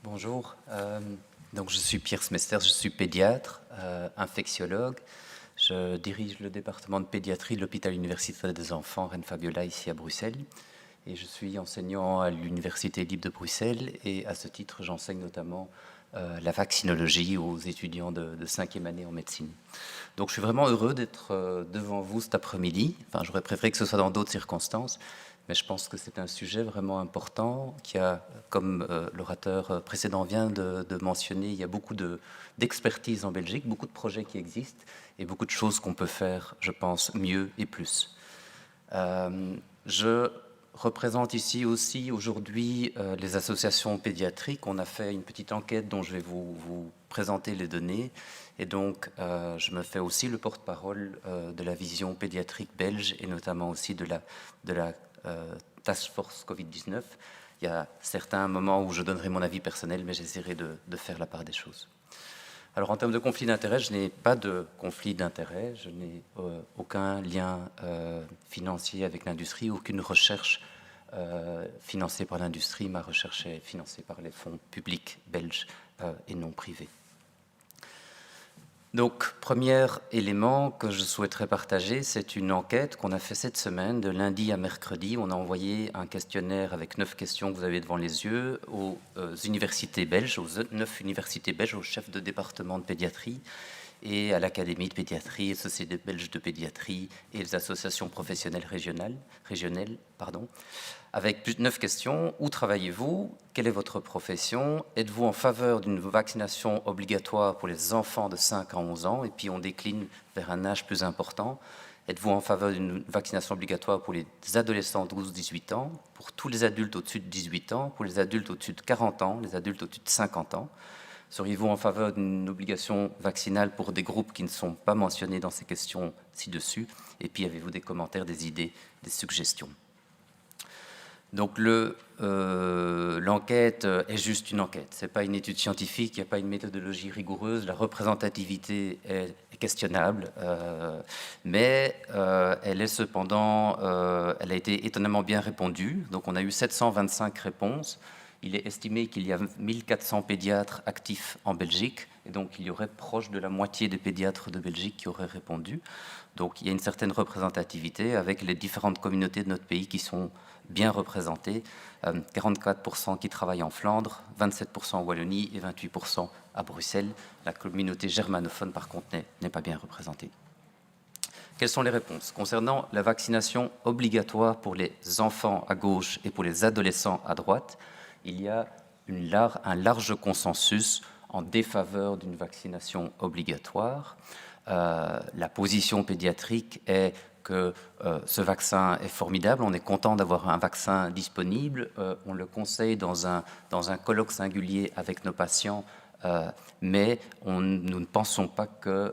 Bonjour, donc je suis Pierre Smesters, je suis pédiatre, infectiologue. Je dirige le département de pédiatrie de l'hôpital universitaire des enfants Reine Fabiola ici à Bruxelles. Et je suis enseignant à l'Université libre de Bruxelles et à ce titre j'enseigne notamment la vaccinologie aux étudiants de 5e année en médecine. Donc je suis vraiment heureux d'être devant vous cet après-midi. Enfin, j'aurais préféré que ce soit dans d'autres circonstances, mais je pense que c'est un sujet vraiment important qui a, comme l'orateur précédent vient de mentionner, il y a beaucoup d'expertise en Belgique, beaucoup de projets qui existent et beaucoup de choses qu'on peut faire, je pense, mieux et plus. Je représente ici aussi aujourd'hui les associations pédiatriques. On a fait une petite enquête dont je vais vous présenter les données. Et donc, je me fais aussi le porte-parole de la vision pédiatrique belge et notamment aussi de la Task Force Covid-19. Il y a certains moments où je donnerai mon avis personnel, mais j'essaierai de faire la part des choses. Alors, en termes de conflit d'intérêts, je n'ai pas de conflit d'intérêts, je n'ai aucun lien financier avec l'industrie, aucune recherche financée par l'industrie. Ma recherche est financée par les fonds publics belges et non privés. Donc, premier élément que je souhaiterais partager, c'est une enquête qu'on a fait cette semaine, de lundi à mercredi. On a envoyé un questionnaire avec 9 questions que vous avez devant les yeux aux universités belges, aux 9 universités belges, aux chefs de département de pédiatrie et à l'Académie de pédiatrie, Société belge de pédiatrie et les associations professionnelles régionales, avec 9 questions. Où travaillez-vous? Quelle est votre profession? Êtes-vous en faveur d'une vaccination obligatoire pour les enfants de 5 à 11 ans? Et puis on décline vers un âge plus important. Êtes-vous en faveur d'une vaccination obligatoire pour les adolescents de 12-18 ans, pour tous les adultes au-dessus de 18 ans, pour les adultes au-dessus de 40 ans, les adultes au-dessus de 50 ans? Seriez-vous en faveur d'une obligation vaccinale pour des groupes qui ne sont pas mentionnés dans ces questions ci-dessus? Et puis avez-vous des commentaires, des idées, des suggestions? Donc l'enquête est juste une enquête, ce n'est pas une étude scientifique, il n'y a pas une méthodologie rigoureuse, la représentativité est questionnable, mais elle est cependant, elle a été étonnamment bien répondue. Donc on a eu 725 réponses. Il est estimé qu'il y a 1400 pédiatres actifs en Belgique, et donc il y aurait proche de la moitié des pédiatres de Belgique qui auraient répondu. Donc il y a une certaine représentativité avec les différentes communautés de notre pays qui sont bien représentées. 44% qui travaillent en Flandre, 27% en Wallonie et 28% à Bruxelles. La communauté germanophone, par contre, n'est pas bien représentée. Quelles sont les réponses? Concernant la vaccination obligatoire pour les enfants à gauche et pour les adolescents à droite, il y a un large consensus en défaveur d'une vaccination obligatoire. La position pédiatrique est que ce vaccin est formidable, on est content d'avoir un vaccin disponible, on le conseille dans un colloque singulier avec nos patients, mais nous ne pensons pas que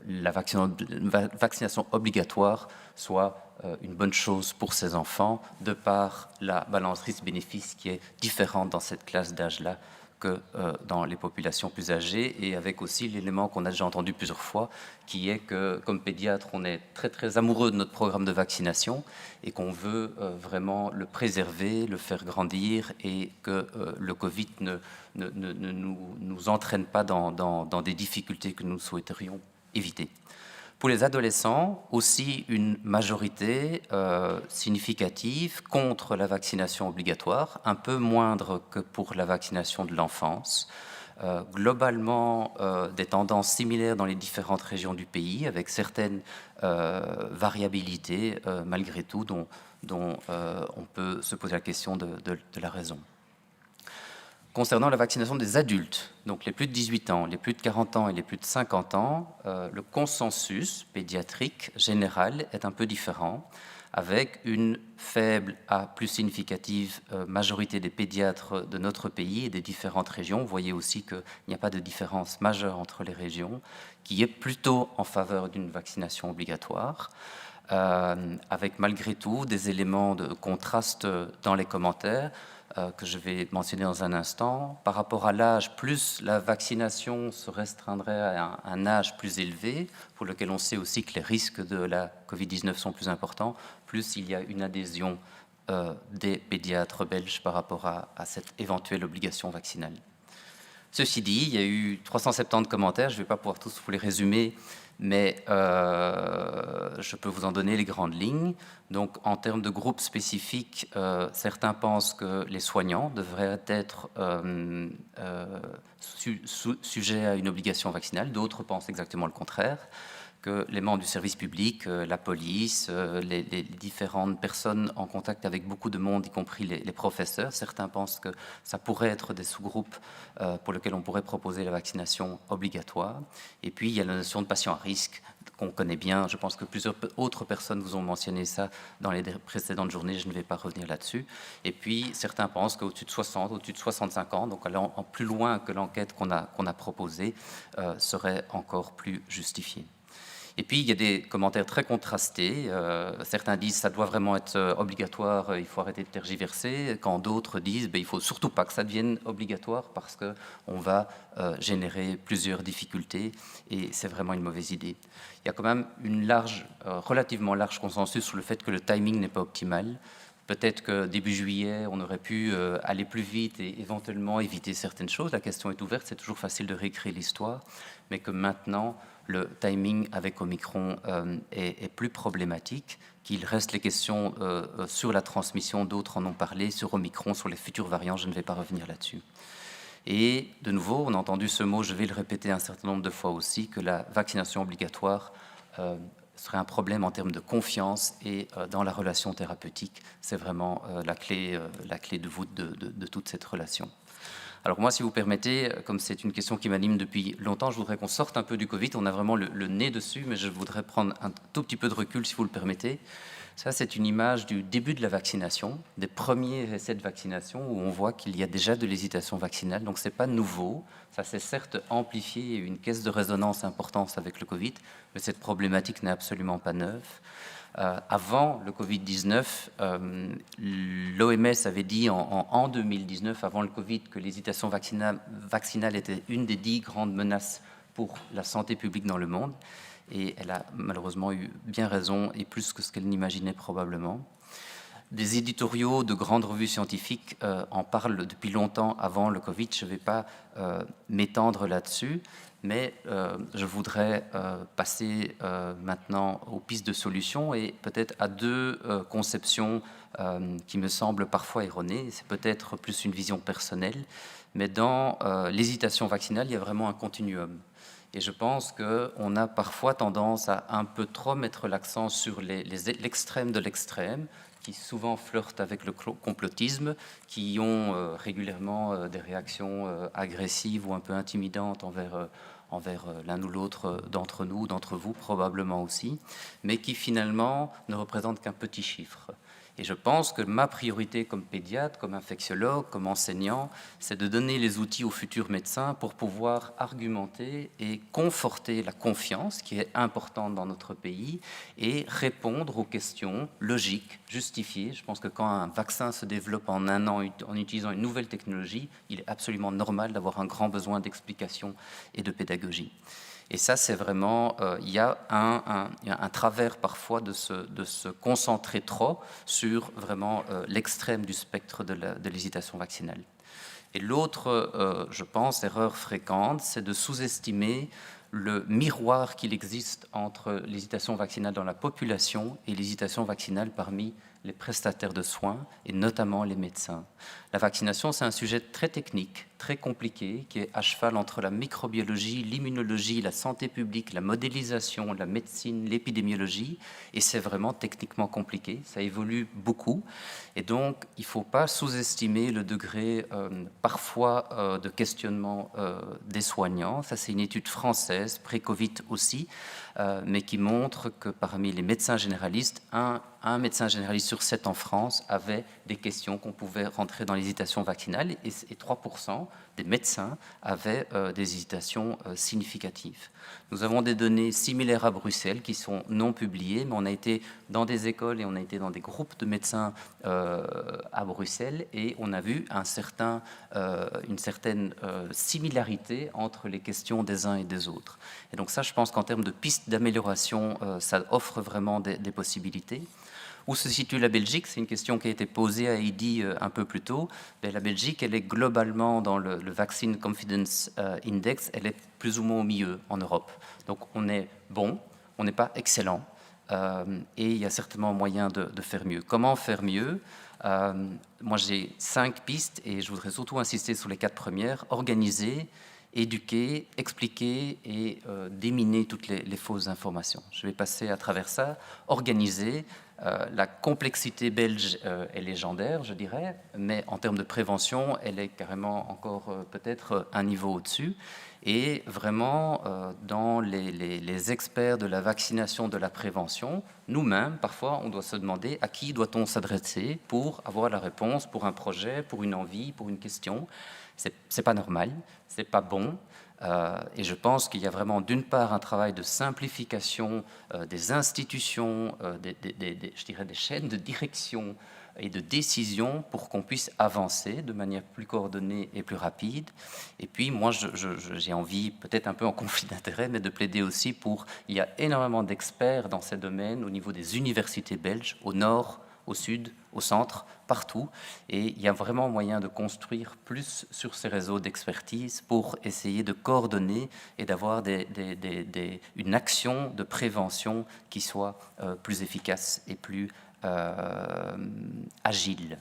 la vaccination obligatoire soit une bonne chose pour ces enfants, de par la balance risque-bénéfice qui est différente dans cette classe d'âge-là que dans les populations plus âgées, et avec aussi l'élément qu'on a déjà entendu plusieurs fois, qui est que, comme pédiatre, on est très très amoureux de notre programme de vaccination et qu'on veut vraiment le préserver, le faire grandir, et que le Covid ne nous entraîne pas dans des difficultés que nous souhaiterions éviter. Pour les adolescents, aussi une majorité significative contre la vaccination obligatoire, un peu moindre que pour la vaccination de l'enfance. Globalement, des tendances similaires dans les différentes régions du pays, avec certaines variabilités, malgré tout, dont on peut se poser la question de la raison. Concernant la vaccination des adultes, donc les plus de 18 ans, les plus de 40 ans et les plus de 50 ans, le consensus pédiatrique général est un peu différent, avec une faible à plus significative majorité des pédiatres de notre pays et des différentes régions. Vous voyez aussi qu'il n'y a pas de différence majeure entre les régions, qui est plutôt en faveur d'une vaccination obligatoire. Avec malgré tout des éléments de contraste dans les commentaires que je vais mentionner dans un instant. Par rapport à l'âge, plus la vaccination se restreindrait à un âge plus élevé, pour lequel on sait aussi que les risques de la Covid-19 sont plus importants, plus il y a une adhésion des pédiatres belges par rapport à cette éventuelle obligation vaccinale. Ceci dit, il y a eu 370 commentaires, je ne vais pas pouvoir tous vous les résumer, mais je peux vous en donner les grandes lignes. Donc, en termes de groupes spécifiques, certains pensent que les soignants devraient être sujets à une obligation vaccinale, d'autres pensent exactement le contraire, que les membres du service public, la police, les différentes personnes en contact avec beaucoup de monde, y compris les professeurs. Certains pensent que ça pourrait être des sous-groupes pour lesquels on pourrait proposer la vaccination obligatoire. Et puis, il y a la notion de patient à risque qu'on connaît bien. Je pense que plusieurs autres personnes vous ont mentionné ça dans les précédentes journées. Je ne vais pas revenir là-dessus. Et puis, certains pensent qu'au-dessus de 60, au-dessus de 65 ans, donc allant plus loin que l'enquête qu'on a proposée, serait encore plus justifié. Et puis, il y a des commentaires très contrastés. Certains disent que ça doit vraiment être obligatoire, il faut arrêter de tergiverser, quand d'autres disent il ne faut surtout pas que ça devienne obligatoire parce qu'on va générer plusieurs difficultés et c'est vraiment une mauvaise idée. Il y a quand même une relativement large consensus sur le fait que le timing n'est pas optimal. Peut-être que début juillet, on aurait pu aller plus vite et éventuellement éviter certaines choses. La question est ouverte, c'est toujours facile de réécrire l'histoire, mais que maintenant, le timing avec Omicron est plus problématique, qu'il reste les questions sur la transmission, d'autres en ont parlé, sur Omicron, sur les futurs variants, je ne vais pas revenir là-dessus. Et de nouveau, on a entendu ce mot, je vais le répéter un certain nombre de fois aussi, que la vaccination obligatoire serait un problème en termes de confiance et dans la relation thérapeutique. C'est vraiment la clé de voûte de toute cette relation. Alors moi, si vous permettez, comme c'est une question qui m'anime depuis longtemps, je voudrais qu'on sorte un peu du Covid. On a vraiment le nez dessus, mais je voudrais prendre un tout petit peu de recul, si vous le permettez. Ça, c'est une image du début de la vaccination, des premiers essais de vaccination, où on voit qu'il y a déjà de l'hésitation vaccinale. Donc, ce n'est pas nouveau. Ça s'est certes amplifié, il y a eu une caisse de résonance importante avec le Covid, mais cette problématique n'est absolument pas neuve. Avant le Covid-19, l'OMS avait dit en 2019, avant le Covid, que l'hésitation vaccinale était une des 10 grandes menaces pour la santé publique dans le monde. Et elle a malheureusement eu bien raison, et plus que ce qu'elle n'imaginait probablement. Des éditoriaux de grandes revues scientifiques en parlent depuis longtemps avant le Covid. Je ne vais pas m'étendre là-dessus, mais je voudrais passer maintenant aux pistes de solutions et peut-être à deux conceptions qui me semblent parfois erronées. C'est peut-être plus une vision personnelle, mais dans l'hésitation vaccinale, il y a vraiment un continuum. Et je pense qu'on a parfois tendance à un peu trop mettre l'accent sur l'extrême de l'extrême, qui souvent flirtent avec le complotisme, qui ont régulièrement des réactions agressives ou un peu intimidantes envers l'un ou l'autre d'entre nous, d'entre vous probablement aussi, mais qui finalement ne représentent qu'un petit chiffre. Et je pense que ma priorité comme pédiatre, comme infectiologue, comme enseignant, c'est de donner les outils aux futurs médecins pour pouvoir argumenter et conforter la confiance qui est importante dans notre pays et répondre aux questions logiques, justifiées. Je pense que quand un vaccin se développe en un an en utilisant une nouvelle technologie, il est absolument normal d'avoir un grand besoin d'explication et de pédagogie. Et ça, c'est vraiment, il y a un travers parfois de se concentrer trop sur vraiment l'extrême du spectre de l'hésitation vaccinale. Et l'autre, je pense, erreur fréquente, c'est de sous-estimer le miroir qu'il existe entre l'hésitation vaccinale dans la population et l'hésitation vaccinale parmi les prestataires de soins, et notamment les médecins. La vaccination, c'est un sujet très technique, très compliqué, qui est à cheval entre la microbiologie, l'immunologie, la santé publique, la modélisation, la médecine, l'épidémiologie, et c'est vraiment techniquement compliqué, ça évolue beaucoup, et donc il ne faut pas sous-estimer le degré parfois de questionnement des soignants. Ça, c'est une étude française, pré-Covid aussi, mais qui montre que parmi les médecins généralistes, un médecin généraliste sur 7 en France avait des questions qu'on pouvait rentrer dans l'hésitation vaccinale et 3% des médecins avaient des hésitations significatives. Nous avons des données similaires à Bruxelles qui sont non publiées, mais on a été dans des écoles et on a été dans des groupes de médecins à Bruxelles et on a vu une certaine similarité entre les questions des uns et des autres. Et donc ça, je pense qu'en termes de pistes d'amélioration, ça offre vraiment des possibilités. Où se situe la Belgique? C'est une question qui a été posée à Heidi un peu plus tôt. Mais la Belgique, elle est globalement dans le Vaccine Confidence Index, elle est plus ou moins au milieu en Europe. Donc on est bon, on n'est pas excellent, et il y a certainement moyen de faire mieux. Comment faire mieux? Moi j'ai 5 pistes et je voudrais surtout insister sur les 4 premières. Organiser, éduquer, expliquer et déminer toutes les fausses informations. Je vais passer à travers ça. Organiser, la complexité belge est légendaire, je dirais, mais en termes de prévention, elle est carrément encore peut-être un niveau au-dessus. Et vraiment, dans les experts de la vaccination, de la prévention, nous-mêmes, parfois, on doit se demander à qui doit-on s'adresser pour avoir la réponse pour un projet, pour une envie, pour une question. C'est pas normal, c'est pas bon. Et je pense qu'il y a vraiment d'une part un travail de simplification des institutions, je dirais des chaînes de direction et de décision pour qu'on puisse avancer de manière plus coordonnée et plus rapide. Et puis moi, j'ai envie, peut-être un peu en conflit d'intérêts, mais de plaider aussi pour... Il y a énormément d'experts dans ces domaines au niveau des universités belges, au nord, au sud, au centre, partout. Et il y a vraiment moyen de construire plus sur ces réseaux d'expertise pour essayer de coordonner et d'avoir une action de prévention qui soit plus efficace et plus agile.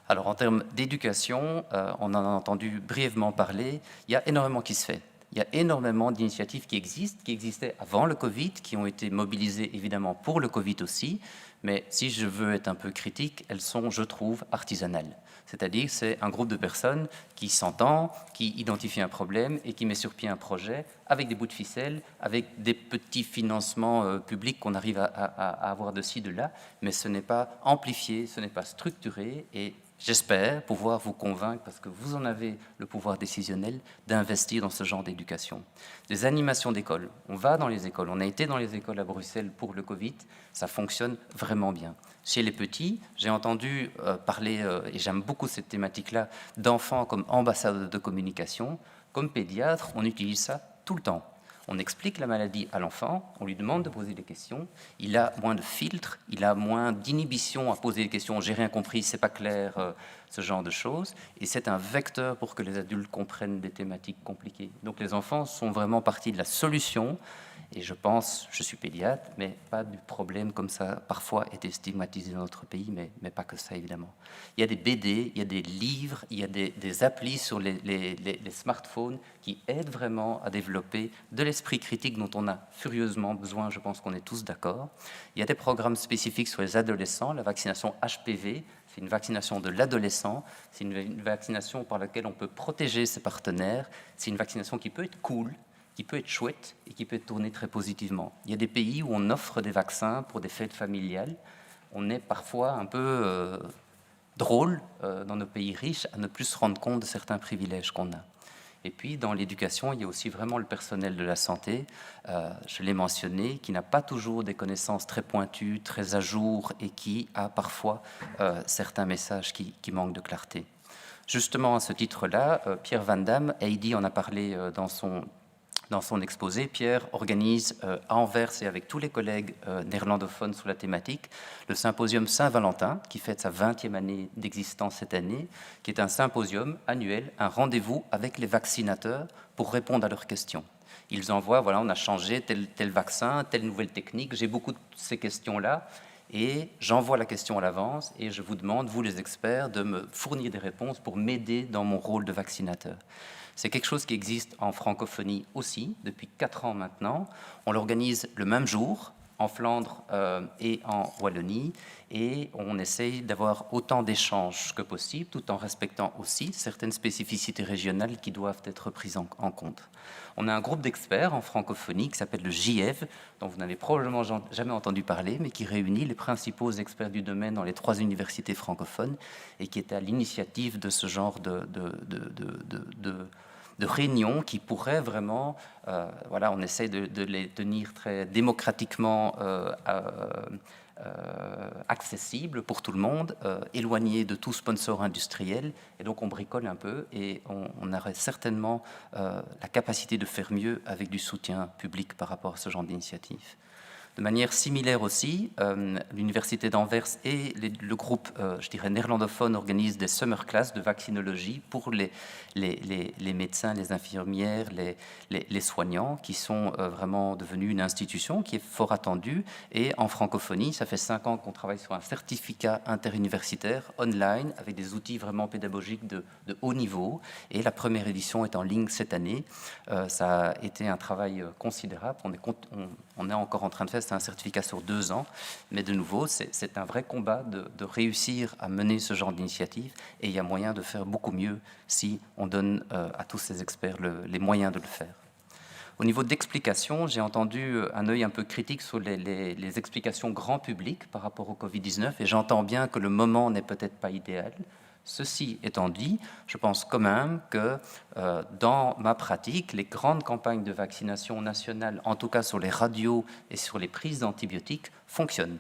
Alors en termes d'éducation, on en a entendu brièvement parler, il y a énormément qui se fait. Il y a énormément d'initiatives qui existaient avant le Covid, qui ont été mobilisées évidemment pour le Covid aussi, mais si je veux être un peu critique, elles sont, je trouve, artisanales. C'est-à-dire c'est un groupe de personnes qui s'entend, qui identifie un problème et qui met sur pied un projet avec des bouts de ficelle, avec des petits financements publics qu'on arrive à avoir de ci, de là, mais ce n'est pas amplifié, ce n'est pas structuré et j'espère pouvoir vous convaincre, parce que vous en avez le pouvoir décisionnel, d'investir dans ce genre d'éducation. Des animations d'école. On va dans les écoles. On a été dans les écoles à Bruxelles pour le Covid. Ça fonctionne vraiment bien. Chez les petits, j'ai entendu parler, et j'aime beaucoup cette thématique-là, d'enfants comme ambassadeurs de communication. Comme pédiatre, on utilise ça tout le temps. On explique la maladie à l'enfant, on lui demande de poser des questions, il a moins de filtres, il a moins d'inhibition à poser des questions, j'ai rien compris, c'est pas clair, ce genre de choses, et c'est un vecteur pour que les adultes comprennent des thématiques compliquées. Donc les enfants sont vraiment partie de la solution, et je pense, je suis pédiatre, mais pas du problème comme ça parfois été stigmatisé dans notre pays, mais pas que ça évidemment. Il y a des BD, il y a des livres, il y a des applis sur les smartphones qui aident vraiment à développer de l'esprit critique dont on a furieusement besoin, je pense qu'on est tous d'accord. Il y a des programmes spécifiques sur les adolescents, la vaccination HPV, c'est une vaccination de l'adolescent, c'est une vaccination par laquelle on peut protéger ses partenaires, c'est une vaccination qui peut être cool, qui peut être chouette et qui peut être tournée très positivement. Il y a des pays où on offre des vaccins pour des fêtes familiales. On est parfois un peu drôle dans nos pays riches à ne plus se rendre compte de certains privilèges qu'on a. Et puis, dans l'éducation, il y a aussi vraiment le personnel de la santé, je l'ai mentionné, qui n'a pas toujours des connaissances très pointues, très à jour, et qui a parfois certains messages qui manquent de clarté. Justement, à ce titre-là, Pierre Van Damme, Heidi en a parlé dans son exposé, Pierre organise à Anvers et avec tous les collègues néerlandophones sur la thématique le symposium Saint-Valentin, qui fête sa 20e année d'existence cette année, qui est un symposium annuel, un rendez-vous avec les vaccinateurs pour répondre à leurs questions. Ils envoient, voilà, on a changé tel vaccin, telle nouvelle technique, j'ai beaucoup de ces questions-là, et j'envoie la question à l'avance et je vous demande, vous les experts, de me fournir des réponses pour m'aider dans mon rôle de vaccinateur. C'est quelque chose qui existe en francophonie aussi, depuis 4 ans maintenant. On l'organise le même jour, en Flandre et en Wallonie, et on essaye d'avoir autant d'échanges que possible, tout en respectant aussi certaines spécificités régionales qui doivent être prises en compte. On a un groupe d'experts en francophonie qui s'appelle le JEV, dont vous n'avez probablement jamais entendu parler, mais qui réunit les principaux experts du domaine dans les 3 universités francophones et qui est à l'initiative de ce genre de réunions qui pourraient vraiment, voilà, on essaie de les tenir très démocratiquement accessibles pour tout le monde, éloignés de tout sponsor industriel, et donc on bricole un peu et on aurait certainement la capacité de faire mieux avec du soutien public par rapport à ce genre d'initiative. De manière similaire aussi, l'Université d'Anvers et le groupe, je dirais, néerlandophone organisent des summer classes de vaccinologie pour les médecins, les infirmières, les soignants, qui sont vraiment devenus une institution qui est fort attendue. Et en francophonie, ça fait 5 ans qu'on travaille sur un certificat interuniversitaire online avec des outils vraiment pédagogiques de haut niveau. Et la première édition est en ligne cette année. Ça a été un travail considérable. On est encore en train de faire, c'est un certificat sur 2 ans, mais de nouveau, c'est un vrai combat de réussir à mener ce genre d'initiative, et il y a moyen de faire beaucoup mieux si on donne à tous ces experts les moyens de le faire. Au niveau d'explication, j'ai entendu un œil un peu critique sur les explications grand public par rapport au Covid-19, et j'entends bien que le moment n'est peut-être pas idéal. Ceci étant dit, je pense quand même que dans ma pratique, les grandes campagnes de vaccination nationale, en tout cas sur les radios et sur les prises d'antibiotiques, fonctionnent.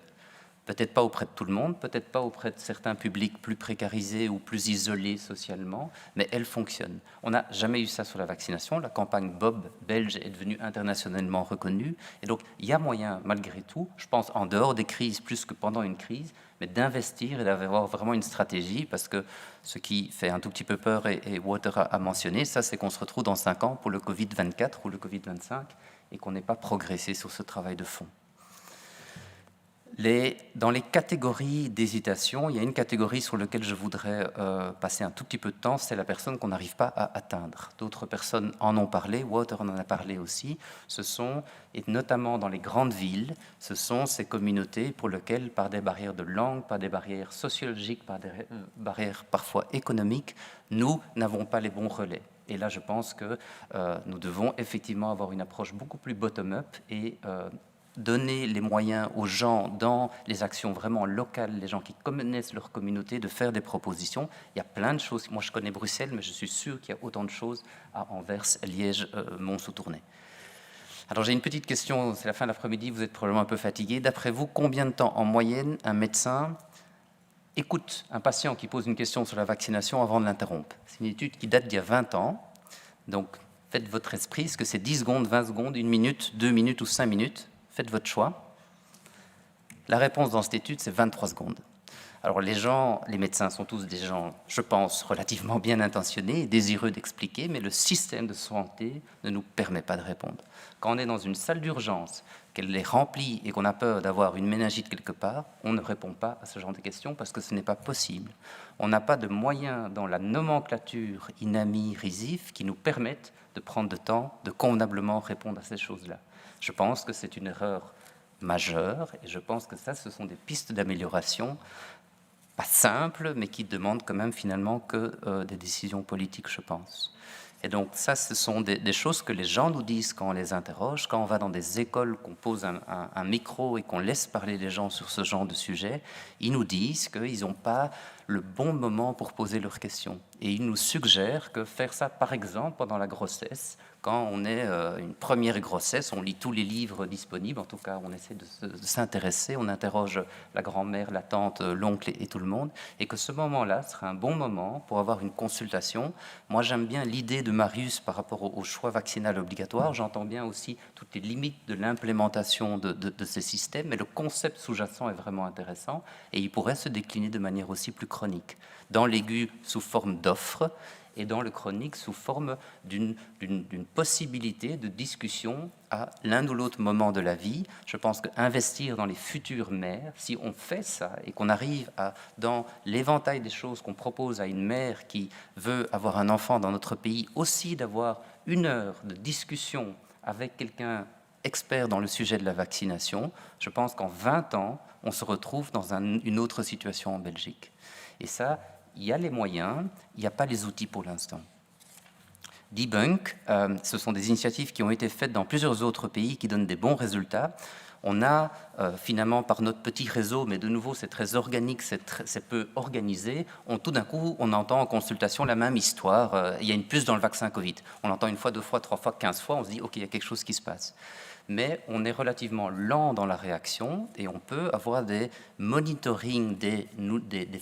Peut-être pas auprès de tout le monde, peut-être pas auprès de certains publics plus précarisés ou plus isolés socialement, mais elles fonctionnent. On n'a jamais eu ça sur la vaccination. La campagne Bob belge est devenue internationalement reconnue. Et donc, il y a moyen, malgré tout, je pense en dehors des crises plus que pendant une crise, mais d'investir et d'avoir vraiment une stratégie, parce que ce qui fait un tout petit peu peur, et Walter a mentionné, ça c'est qu'on se retrouve dans 5 ans pour le Covid-24 ou le Covid-25 et qu'on n'ait pas progressé sur ce travail de fond. Dans les catégories d'hésitation, il y a une catégorie sur laquelle je voudrais passer un tout petit peu de temps, c'est la personne qu'on n'arrive pas à atteindre. D'autres personnes en ont parlé, Walter en a parlé aussi. Ce sont, et notamment dans les grandes villes, ce sont ces communautés pour lesquelles, par des barrières de langue, par des barrières sociologiques, par des barrières parfois économiques, nous n'avons pas les bons relais. Et là, je pense que nous devons effectivement avoir une approche beaucoup plus bottom-up et donner les moyens aux gens dans les actions vraiment locales, les gens qui connaissent leur communauté, de faire des propositions. Il y a plein de choses. Moi, je connais Bruxelles, mais je suis sûr qu'il y a autant de choses à Anvers, Liège, Mons-sous-Tournai. Alors, j'ai une petite question. C'est la fin de l'après-midi. Vous êtes probablement un peu fatigué. D'après vous, combien de temps, en moyenne, un médecin écoute un patient qui pose une question sur la vaccination avant de l'interrompre? C'est une étude qui date d'il y a 20 ans. Donc, faites votre esprit. Est-ce que c'est 10 secondes, 20 secondes, 1 minute, 2 minutes ou 5 minutes? Faites votre choix. La réponse dans cette étude, c'est 23 secondes. Alors les médecins sont tous des gens, je pense, relativement bien intentionnés et désireux d'expliquer, mais le système de santé ne nous permet pas de répondre. Quand on est dans une salle d'urgence, qu'elle est remplie et qu'on a peur d'avoir une méningite quelque part, on ne répond pas à ce genre de questions parce que ce n'est pas possible. On n'a pas de moyens dans la nomenclature INAMI-RISIF qui nous permettent de prendre le temps de convenablement répondre à ces choses-là. Je pense que c'est une erreur majeure et je pense que ça, ce sont des pistes d'amélioration, pas simples, mais qui demandent quand même finalement que des décisions politiques, je pense. Et donc ça, ce sont des choses que les gens nous disent quand on les interroge, quand on va dans des écoles, qu'on pose un micro et qu'on laisse parler les gens sur ce genre de sujet, ils nous disent qu'ils n'ont pas le bon moment pour poser leurs questions. Et ils nous suggèrent que faire ça, par exemple, pendant la grossesse, quand on est une première grossesse, on lit tous les livres disponibles, en tout cas on essaie de s'intéresser, on interroge la grand-mère, la tante, l'oncle et tout le monde, et que ce moment-là sera un bon moment pour avoir une consultation. Moi j'aime bien l'idée de Marius par rapport au choix vaccinal obligatoire, j'entends bien aussi toutes les limites de l'implémentation de ces systèmes, mais le concept sous-jacent est vraiment intéressant, et il pourrait se décliner de manière aussi plus chronique, dans l'aigu sous forme d'offres, et dans le chronique sous forme d'une possibilité de discussion à l'un ou l'autre moment de la vie. Je pense qu'investir dans les futures mères, si on fait ça et qu'on arrive à, dans l'éventail des choses qu'on propose à une mère qui veut avoir un enfant dans notre pays, aussi d'avoir 1 heure de discussion avec quelqu'un expert dans le sujet de la vaccination, je pense qu'en 20 ans, on se retrouve dans une autre situation en Belgique. Et ça, il y a les moyens, il n'y a pas les outils pour l'instant. Debunk, ce sont des initiatives qui ont été faites dans plusieurs autres pays qui donnent des bons résultats. On a finalement par notre petit réseau, mais de nouveau c'est très organique, c'est peu organisé, tout d'un coup on entend en consultation la même histoire, il y a une puce dans le vaccin Covid. On l'entend 1 fois, 2 fois, 3 fois, 15 fois, on se dit ok, il y a quelque chose qui se passe. Mais on est relativement lent dans la réaction et on peut avoir des monitoring des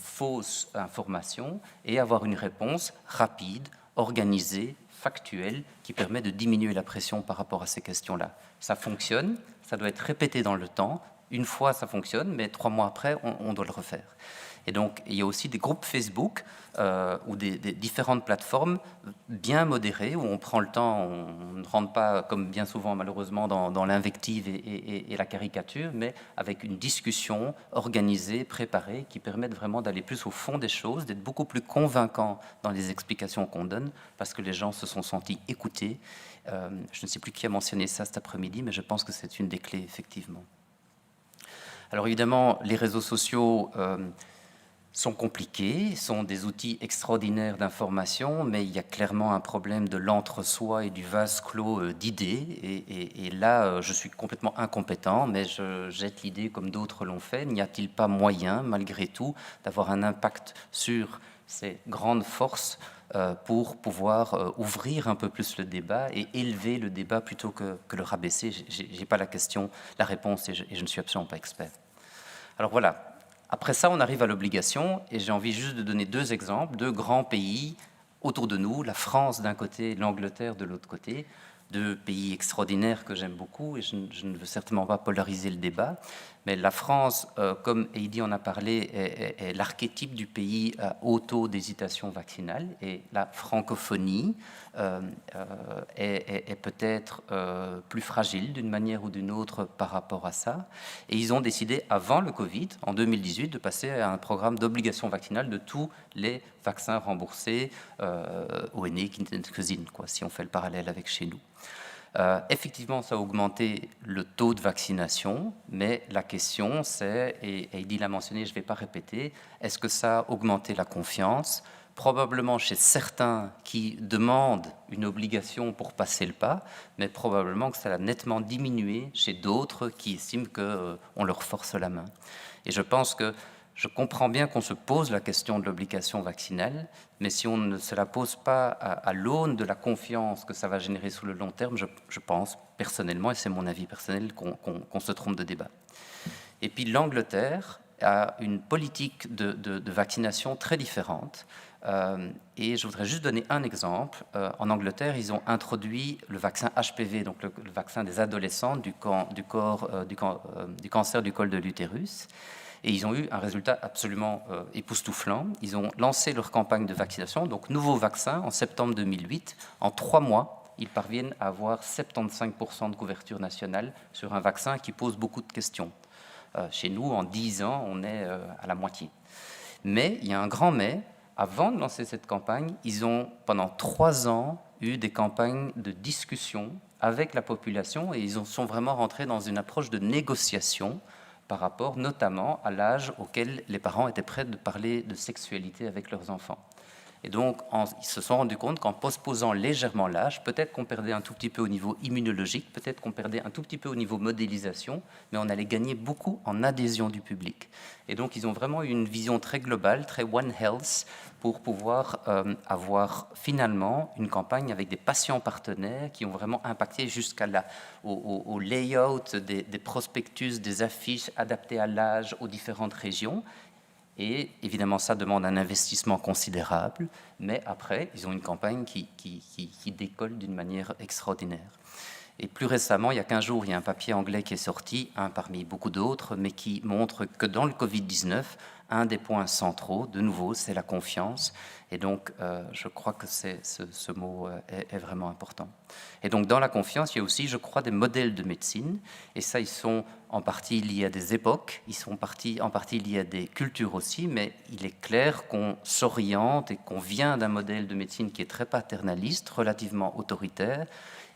fausses informations et avoir une réponse rapide organisé, factuel, qui permet de diminuer la pression par rapport à ces questions-là. Ça fonctionne, ça doit être répété dans le temps. Une fois, ça fonctionne, mais 3 mois après, on doit le refaire. Et donc, il y a aussi des groupes Facebook ou des différentes plateformes bien modérées où on prend le temps, on ne rentre pas, comme bien souvent malheureusement, dans l'invective et la caricature, mais avec une discussion organisée, préparée, qui permettent vraiment d'aller plus au fond des choses, d'être beaucoup plus convaincant dans les explications qu'on donne, parce que les gens se sont sentis écoutés. Je ne sais plus qui a mentionné ça cet après-midi, mais je pense que c'est une des clés, effectivement. Alors évidemment, les réseaux sociaux sont compliqués, sont des outils extraordinaires d'information, mais il y a clairement un problème de l'entre-soi et du vase clos d'idées. Et là, je suis complètement incompétent, mais je jette l'idée comme d'autres l'ont fait. N'y a-t-il pas moyen, malgré tout, d'avoir un impact sur ces grandes forces pour pouvoir ouvrir un peu plus le débat et élever le débat plutôt que le rabaisser? Je n'ai pas la réponse et je ne suis absolument pas expert. Alors voilà. Après ça, on arrive à l'obligation, et j'ai envie juste de donner 2 exemples, 2 grands pays autour de nous, la France d'un côté, l'Angleterre de l'autre côté, 2 pays extraordinaires que j'aime beaucoup, et je ne veux certainement pas polariser le débat, mais la France, comme Heidi en a parlé, est l'archétype du pays à haut taux d'hésitation vaccinale, et la francophonie est peut-être plus fragile d'une manière ou d'une autre par rapport à ça. Et ils ont décidé, avant le Covid, en 2018, de passer à un programme d'obligation vaccinale de tous les vaccins remboursés au Ene, Cuisine, quoi, si on fait le parallèle avec chez nous. Effectivement, ça a augmenté le taux de vaccination, mais la question c'est, et Heidi l'a mentionné, je ne vais pas répéter, est-ce que ça a augmenté la confiance? Probablement chez certains qui demandent une obligation pour passer le pas, mais probablement que ça a nettement diminué chez d'autres qui estiment qu'on leur force la main. Et je pense que je comprends bien qu'on se pose la question de l'obligation vaccinale, mais si on ne se la pose pas à l'aune de la confiance que ça va générer sur le long terme, je pense personnellement, et c'est mon avis personnel, qu'on se trompe de débat. Et puis l'Angleterre a une politique de vaccination très différente. Et je voudrais juste donner un exemple. En Angleterre, ils ont introduit le vaccin HPV, donc le vaccin des adolescents du cancer du col de l'utérus. Et ils ont eu un résultat absolument époustouflant. Ils ont lancé leur campagne de vaccination, donc nouveau vaccin, en septembre 2008. En 3 mois, ils parviennent à avoir 75% de couverture nationale sur un vaccin qui pose beaucoup de questions. Chez nous, en 10 ans, on est à la moitié. Mais il y a un grand mais. Avant de lancer cette campagne, ils ont, pendant 3 ans, eu des campagnes de discussion avec la population et ils sont vraiment rentrés dans une approche de négociation par rapport notamment à l'âge auquel les parents étaient prêts de parler de sexualité avec leurs enfants. Et donc, ils se sont rendus compte qu'en postposant légèrement l'âge, peut-être qu'on perdait un tout petit peu au niveau immunologique, peut-être qu'on perdait un tout petit peu au niveau modélisation, mais on allait gagner beaucoup en adhésion du public. Et donc, ils ont vraiment eu une vision très globale, très One Health, pour pouvoir avoir finalement une campagne avec des patients partenaires qui ont vraiment impacté au layout des prospectus, des affiches adaptées à l'âge aux différentes régions. Et évidemment, ça demande un investissement considérable, mais après, ils ont une campagne qui décolle d'une manière extraordinaire. Et plus récemment, il y a 15 jours, il y a un papier anglais qui est sorti, un parmi beaucoup d'autres, mais qui montre que dans le Covid-19, un des points centraux, de nouveau, c'est la confiance. Et donc, je crois que ce mot est vraiment important. Et donc, dans la confiance, il y a aussi, je crois, des modèles de médecine. Et ça, ils sont en partie liés à des époques, ils sont en partie liés à des cultures aussi, mais il est clair qu'on s'oriente et qu'on vient d'un modèle de médecine qui est très paternaliste, relativement autoritaire,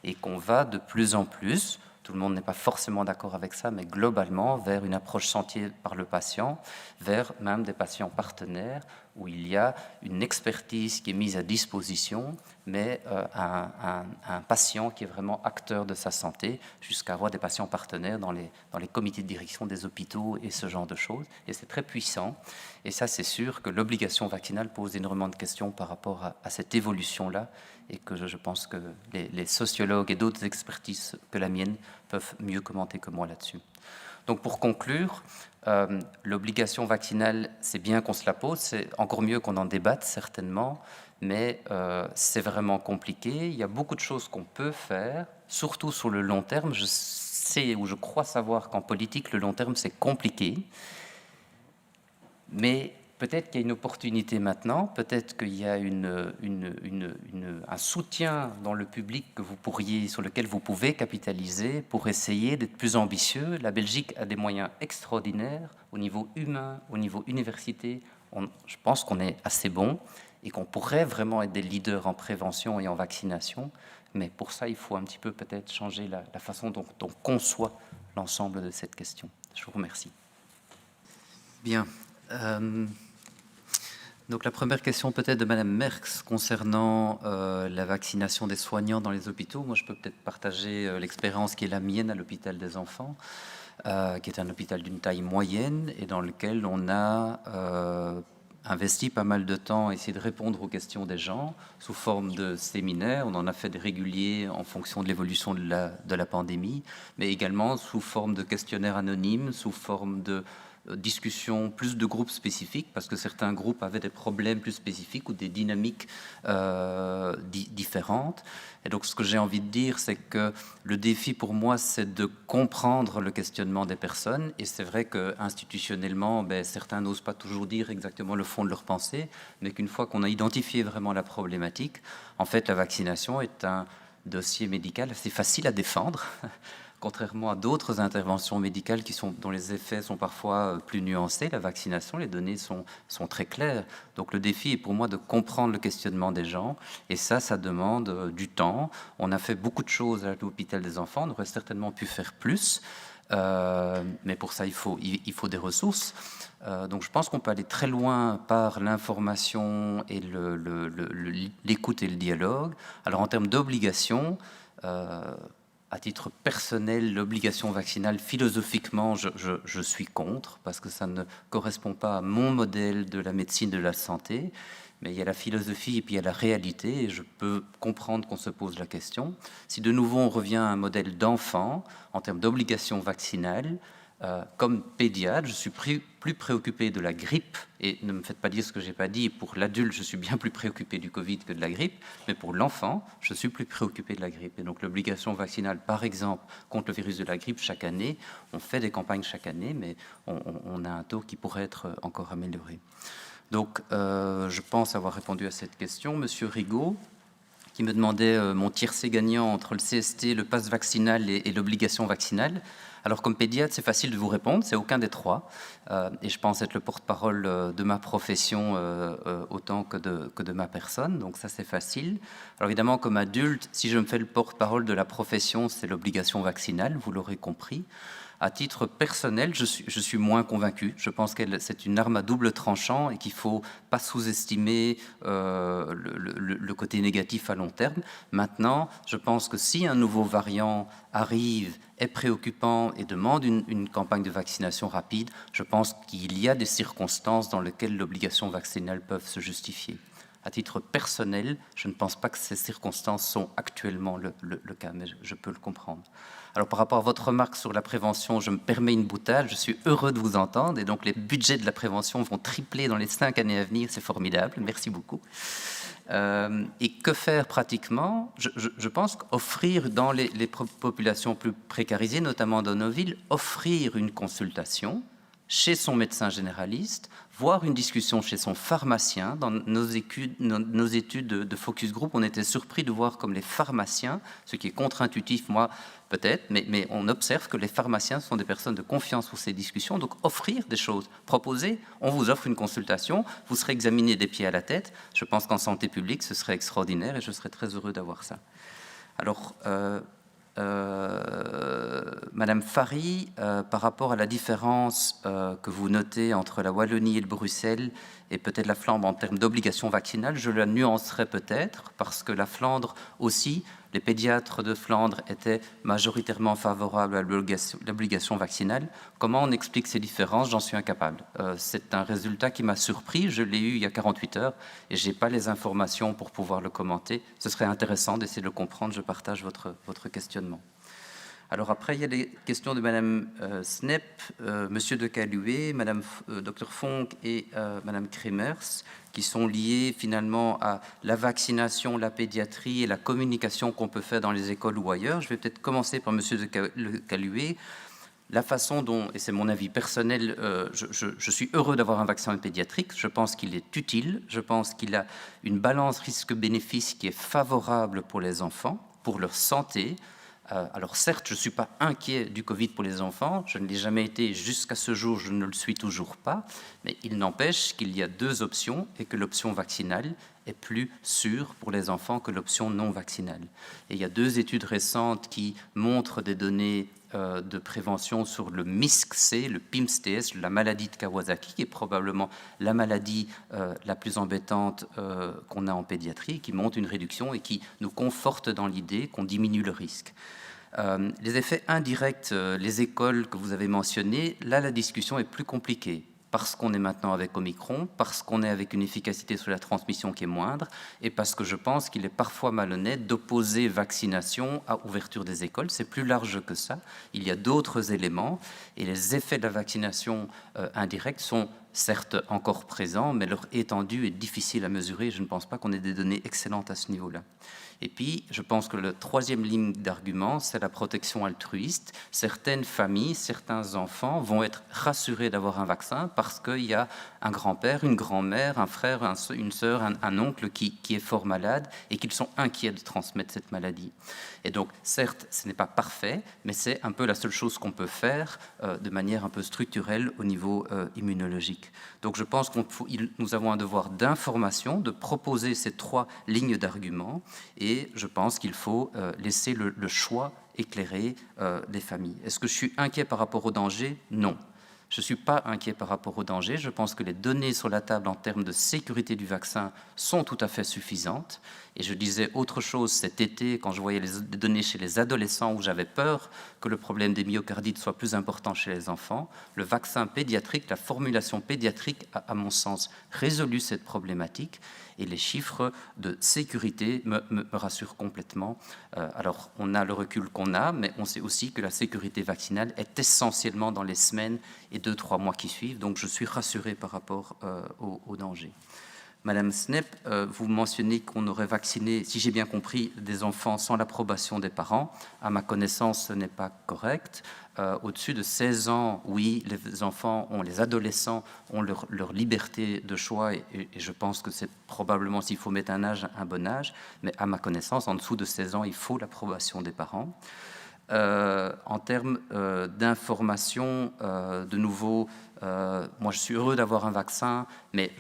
et qu'on va de plus en plus, tout le monde n'est pas forcément d'accord avec ça, mais globalement vers une approche sentier par le patient, vers même des patients partenaires, où il y a une expertise qui est mise à disposition, mais un patient qui est vraiment acteur de sa santé, jusqu'à avoir des patients partenaires dans les comités de direction des hôpitaux et ce genre de choses. Et c'est très puissant. Et ça, c'est sûr que l'obligation vaccinale pose énormément de questions par rapport à cette évolution-là, et que je pense que les sociologues et d'autres expertises que la mienne peuvent mieux commenter que moi là-dessus. Donc pour conclure, l'obligation vaccinale, c'est bien qu'on se la pose, c'est encore mieux qu'on en débatte certainement, mais c'est vraiment compliqué. Il y a beaucoup de choses qu'on peut faire, surtout sur le long terme. Je sais ou je crois savoir qu'en politique, le long terme, c'est compliqué. Mais peut-être qu'il y a une opportunité maintenant, peut-être qu'il y a un soutien dans le public sur lequel vous pouvez capitaliser pour essayer d'être plus ambitieux. La Belgique a des moyens extraordinaires au niveau humain, au niveau université. Je pense qu'on est assez bon et qu'on pourrait vraiment être des leaders en prévention et en vaccination. Mais pour ça, il faut un petit peu peut-être changer la façon dont on conçoit l'ensemble de cette question. Je vous remercie. Bien. Donc la première question peut-être de Madame Merckx concernant la vaccination des soignants dans les hôpitaux. Moi, je peux peut-être partager l'expérience qui est la mienne à l'hôpital des enfants, qui est un hôpital d'une taille moyenne et dans lequel on a investi pas mal de temps à essayer de répondre aux questions des gens sous forme de séminaires. On en a fait des réguliers en fonction de l'évolution de la pandémie, mais également sous forme de questionnaires anonymes, sous forme de discussions, plus de groupes spécifiques, parce que certains groupes avaient des problèmes plus spécifiques ou des dynamiques différentes. Et donc, ce que j'ai envie de dire, c'est que le défi pour moi, c'est de comprendre le questionnement des personnes. Et c'est vrai qu'institutionnellement, certains n'osent pas toujours dire exactement le fond de leur pensée, mais qu'une fois qu'on a identifié vraiment la problématique, en fait, la vaccination est un dossier médical assez facile à défendre. Contrairement à d'autres interventions médicales dont les effets sont parfois plus nuancés, la vaccination, les données sont très claires. Donc le défi est pour moi de comprendre le questionnement des gens, et ça demande du temps. On a fait beaucoup de choses à l'hôpital des enfants, on aurait certainement pu faire plus, mais pour ça il faut des ressources. Donc je pense qu'on peut aller très loin par l'information et l'écoute et le dialogue. Alors en termes d'obligation, à titre personnel, l'obligation vaccinale, philosophiquement, je suis contre, parce que ça ne correspond pas à mon modèle de la médecine de la santé. Mais il y a la philosophie et puis il y a la réalité, et je peux comprendre qu'on se pose la question. Si de nouveau on revient à un modèle d'enfant, en termes d'obligation vaccinale, comme pédiatre, je suis plus préoccupé de la grippe, et ne me faites pas dire ce que je n'ai pas dit, pour l'adulte, je suis bien plus préoccupé du Covid que de la grippe, mais pour l'enfant, je suis plus préoccupé de la grippe. Et donc l'obligation vaccinale, par exemple, contre le virus de la grippe, chaque année, on fait des campagnes chaque année, mais on a un taux qui pourrait être encore amélioré. Donc, je pense avoir répondu à cette question. Monsieur Rigaud, qui me demandait mon tiercé gagnant entre le CST, le pass vaccinal et l'obligation vaccinale. Alors, comme pédiatre, c'est facile de vous répondre, c'est aucun des trois. Et je pense être le porte-parole de ma profession autant que de ma personne, donc ça, c'est facile. Alors, évidemment, comme adulte, si je me fais le porte-parole de la profession, c'est l'obligation vaccinale, vous l'aurez compris. À titre personnel, je suis moins convaincu. Je pense que c'est une arme à double tranchant et qu'il ne faut pas sous-estimer le côté négatif à long terme. Maintenant, je pense que si un nouveau variant arrive, est préoccupant et demande une campagne de vaccination rapide, je pense qu'il y a des circonstances dans lesquelles l'obligation vaccinale peut se justifier. À titre personnel, je ne pense pas que ces circonstances sont actuellement le cas, mais je peux le comprendre. Alors, par rapport à votre remarque sur la prévention, je me permets une boutade. Je suis heureux de vous entendre. Et donc, les budgets de la prévention vont tripler dans les 5 années à venir. C'est formidable. Merci beaucoup. Et que faire pratiquement? Je pense qu'offrir dans les populations plus précarisées, notamment dans nos villes, offrir une consultation chez son médecin généraliste, voire une discussion chez son pharmacien. Dans nos études de focus group, on était surpris de voir comme les pharmaciens, ce qui est contre-intuitif, moi, peut-être, mais on observe que les pharmaciens sont des personnes de confiance pour ces discussions. Donc, offrir des choses, proposer, on vous offre une consultation, vous serez examiné des pieds à la tête. Je pense qu'en santé publique, ce serait extraordinaire et je serais très heureux d'avoir ça. Alors, Madame Fary, par rapport à la différence que vous notez entre la Wallonie et le Bruxelles et peut-être la Flandre en termes d'obligation vaccinale, je la nuancerai peut-être parce que la Flandre aussi, les pédiatres de Flandre étaient majoritairement favorables à l'obligation vaccinale. Comment on explique ces différences? J'en suis incapable. C'est un résultat qui m'a surpris. Je l'ai eu il y a 48 heures et je n'ai pas les informations pour pouvoir le commenter. Ce serait intéressant d'essayer de le comprendre. Je partage votre questionnement. Alors après, il y a les questions de Madame Snep, Monsieur de Caluet, Madame Dr Fonck et Madame Kremers, qui sont liées finalement à la vaccination, la pédiatrie et la communication qu'on peut faire dans les écoles ou ailleurs. Je vais peut-être commencer par Monsieur de Caluet. La façon dont, et c'est mon avis personnel, je suis heureux d'avoir un vaccin pédiatrique. Je pense qu'il est utile. Je pense qu'il a une balance risque-bénéfice qui est favorable pour les enfants, pour leur santé. Alors certes, je ne suis pas inquiet du Covid pour les enfants, je ne l'ai jamais été jusqu'à ce jour, je ne le suis toujours pas, mais il n'empêche qu'il y a deux options et que l'option vaccinale est plus sûre pour les enfants que l'option non vaccinale. Et il y a deux études récentes qui montrent des données de prévention sur le MIS-C, le PIMS-TS, la maladie de Kawasaki, qui est probablement la maladie la plus embêtante qu'on a en pédiatrie, qui montre une réduction et qui nous conforte dans l'idée qu'on diminue le risque. Les effets indirects, les écoles que vous avez mentionnées, là la discussion est plus compliquée. Parce qu'on est maintenant avec Omicron, parce qu'on est avec une efficacité sur la transmission qui est moindre, et parce que je pense qu'il est parfois malhonnête d'opposer vaccination à ouverture des écoles. C'est plus large que ça. Il y a d'autres éléments, et les effets de la vaccination indirecte sont certes encore présents, mais leur étendue est difficile à mesurer. Je ne pense pas qu'on ait des données excellentes à ce niveau-là. Et puis, je pense que la troisième ligne d'argument, c'est la protection altruiste. Certaines familles, certains enfants vont être rassurés d'avoir un vaccin parce qu'il y a un grand-père, une grand-mère, un frère, une sœur, un oncle qui est fort malade et qu'ils sont inquiets de transmettre cette maladie. Et donc, certes, ce n'est pas parfait, mais c'est un peu la seule chose qu'on peut faire de manière un peu structurelle au niveau immunologique. Donc, je pense que nous avons un devoir d'information, de proposer ces trois lignes d'arguments. Et je pense qu'il faut laisser le choix éclairer des familles. Est-ce que je suis inquiet par rapport au danger? Non. Je ne suis pas inquiet par rapport au danger. Je pense que les données sur la table en termes de sécurité du vaccin sont tout à fait suffisantes. Et je disais autre chose cet été, quand je voyais les données chez les adolescents, où j'avais peur que le problème des myocardites soit plus important chez les enfants. Le vaccin pédiatrique, la formulation pédiatrique a, à mon sens, résolu cette problématique. Et les chiffres de sécurité me rassurent complètement. Alors, on a le recul qu'on a, mais on sait aussi que la sécurité vaccinale est essentiellement dans les semaines et 2-3 mois qui suivent. Donc, je suis rassuré par rapport au danger. Madame Snep, vous mentionnez qu'on aurait vacciné, si j'ai bien compris, des enfants sans l'approbation des parents. À ma connaissance, ce n'est pas correct. Au-dessus de 16 ans, oui, les enfants, les adolescents ont leur liberté de choix et je pense que c'est probablement, s'il faut mettre un âge, un bon âge. Mais à ma connaissance, en dessous de 16 ans, il faut l'approbation des parents. En termes d'information, de nouveau, moi je suis heureux d'avoir un vaccin, mais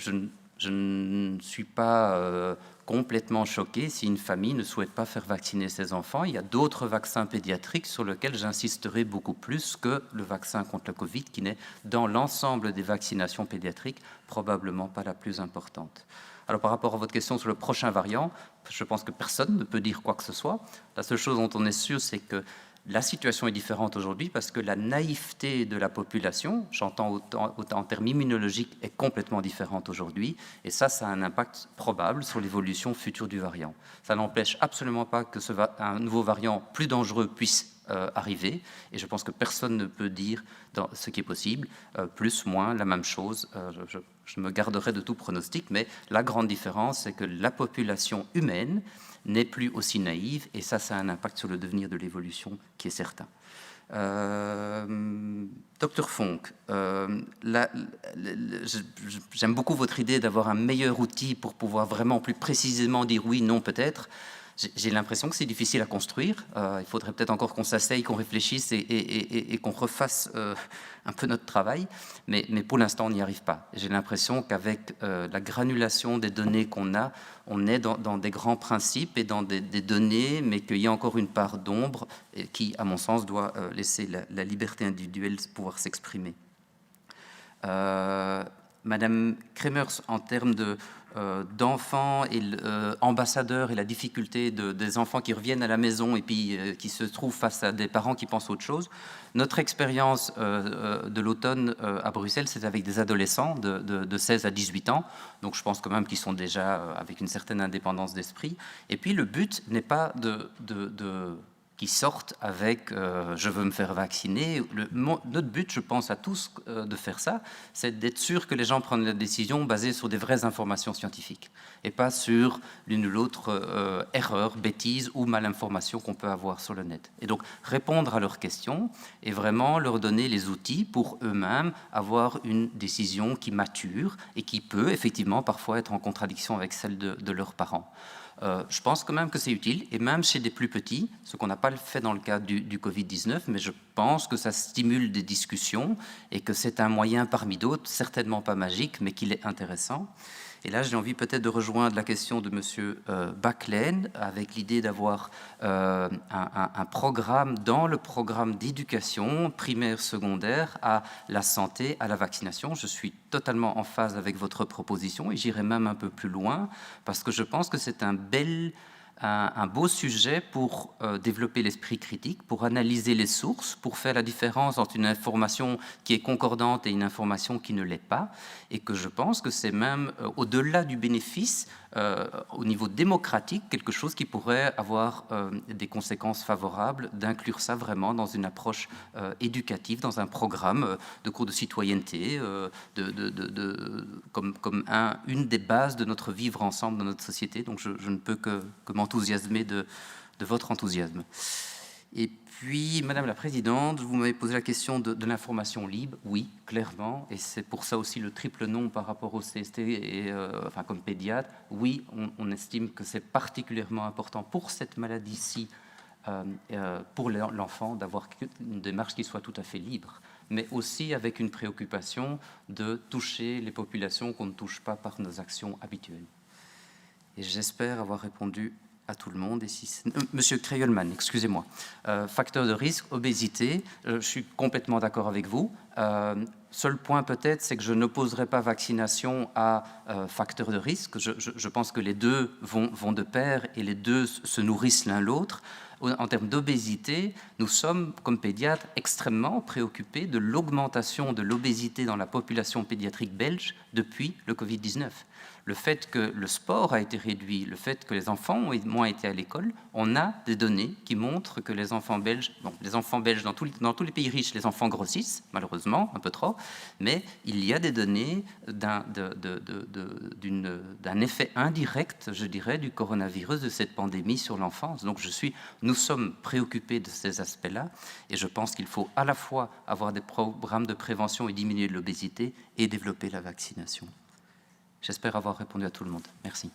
je ne suis pas complètement choqué si une famille ne souhaite pas faire vacciner ses enfants. Il y a d'autres vaccins pédiatriques sur lesquels j'insisterai beaucoup plus que le vaccin contre le Covid, qui n'est, dans l'ensemble des vaccinations pédiatriques, probablement pas la plus importante. Alors, par rapport à votre question sur le prochain variant, je pense que personne ne peut dire quoi que ce soit. La seule chose dont on est sûr, c'est que la situation est différente aujourd'hui parce que la naïveté de la population, j'entends autant en termes immunologiques, est complètement différente aujourd'hui. Et ça a un impact probable sur l'évolution future du variant. Ça n'empêche absolument pas que un nouveau variant plus dangereux puisse arriver. Et je pense que personne ne peut dire dans ce qui est possible, plus, moins, la même chose. Je me garderai de tout pronostic, mais la grande différence, c'est que la population humaine n'est plus aussi naïve, et ça a un impact sur le devenir de l'évolution qui est certain. Docteur Fonck, j'aime beaucoup votre idée d'avoir un meilleur outil pour pouvoir vraiment plus précisément dire oui, non, peut-être. J'ai l'impression que c'est difficile à construire. Il faudrait peut-être encore qu'on s'asseye, qu'on réfléchisse et qu'on refasse un peu notre travail. Mais pour l'instant, on n'y arrive pas. J'ai l'impression qu'avec la granulation des données qu'on a, on est dans des grands principes et dans des données, mais qu'il y a encore une part d'ombre qui, à mon sens, doit laisser la liberté individuelle pouvoir s'exprimer. Madame Kremers, en termes d'enfants et ambassadeurs et la difficulté des enfants qui reviennent à la maison et puis qui se trouvent face à des parents qui pensent autre chose. Notre expérience de l'automne à Bruxelles, c'est avec des adolescents de 16 à 18 ans. Donc je pense quand même qu'ils sont déjà avec une certaine indépendance d'esprit. Et puis le but n'est pas de qui sortent avec je veux me faire vacciner. Notre but, je pense à tous de faire ça, c'est d'être sûr que les gens prennent la décision basée sur des vraies informations scientifiques et pas sur l'une ou l'autre erreur, bêtise ou malinformation qu'on peut avoir sur le net. Et donc répondre à leurs questions et vraiment leur donner les outils pour eux-mêmes avoir une décision qui mature et qui peut effectivement parfois être en contradiction avec celle de leurs parents. Je pense quand même que c'est utile, et même chez des plus petits, ce qu'on n'a pas fait dans le cadre du Covid-19, mais je pense que ça stimule des discussions et que c'est un moyen parmi d'autres, certainement pas magique, mais qu'il est intéressant. Et là, j'ai envie peut-être de rejoindre la question de M. Baclaine, avec l'idée d'avoir un programme dans le programme d'éducation primaire, secondaire, à la santé, à la vaccination. Je suis totalement en phase avec votre proposition et j'irai même un peu plus loin, parce que je pense que c'est un beau sujet pour développer l'esprit critique, pour analyser les sources, pour faire la différence entre une information qui est concordante et une information qui ne l'est pas, et que je pense que c'est même, au-delà du bénéfice, au niveau démocratique, quelque chose qui pourrait avoir des conséquences favorables, d'inclure ça vraiment dans une approche éducative, dans un programme de cours de citoyenneté, comme une des bases de notre vivre ensemble dans notre société. Donc je ne peux que m'enthousiasmer de votre enthousiasme. Et puis, Madame la Présidente, vous m'avez posé la question de l'information libre. Oui, clairement, et c'est pour ça aussi le triple non par rapport au CST, et, enfin comme pédiatre. Oui, on estime que c'est particulièrement important pour cette maladie-ci, pour l'enfant, d'avoir une démarche qui soit tout à fait libre, mais aussi avec une préoccupation de toucher les populations qu'on ne touche pas par nos actions habituelles. Et j'espère avoir répondu à tout le monde. Et si Monsieur Kreyelman, excusez-moi. Facteur de risque, obésité, je suis complètement d'accord avec vous. Seul point peut-être, c'est que je n'opposerai pas vaccination à facteur de risque. Je pense que les deux vont de pair et les deux se nourrissent l'un l'autre. En termes d'obésité, nous sommes, comme pédiatres, extrêmement préoccupés de l'augmentation de l'obésité dans la population pédiatrique belge depuis le Covid-19. Le fait que le sport a été réduit, le fait que les enfants ont moins été à l'école, on a des données qui montrent que les enfants belges, dans tous les pays riches, les enfants grossissent, malheureusement, un peu trop, mais il y a des données d'un effet indirect, je dirais, du coronavirus, de cette pandémie sur l'enfance. Donc nous sommes préoccupés de ces aspects-là, et je pense qu'il faut à la fois avoir des programmes de prévention et diminuer l'obésité et développer la vaccination. J'espère avoir répondu à tout le monde. Merci.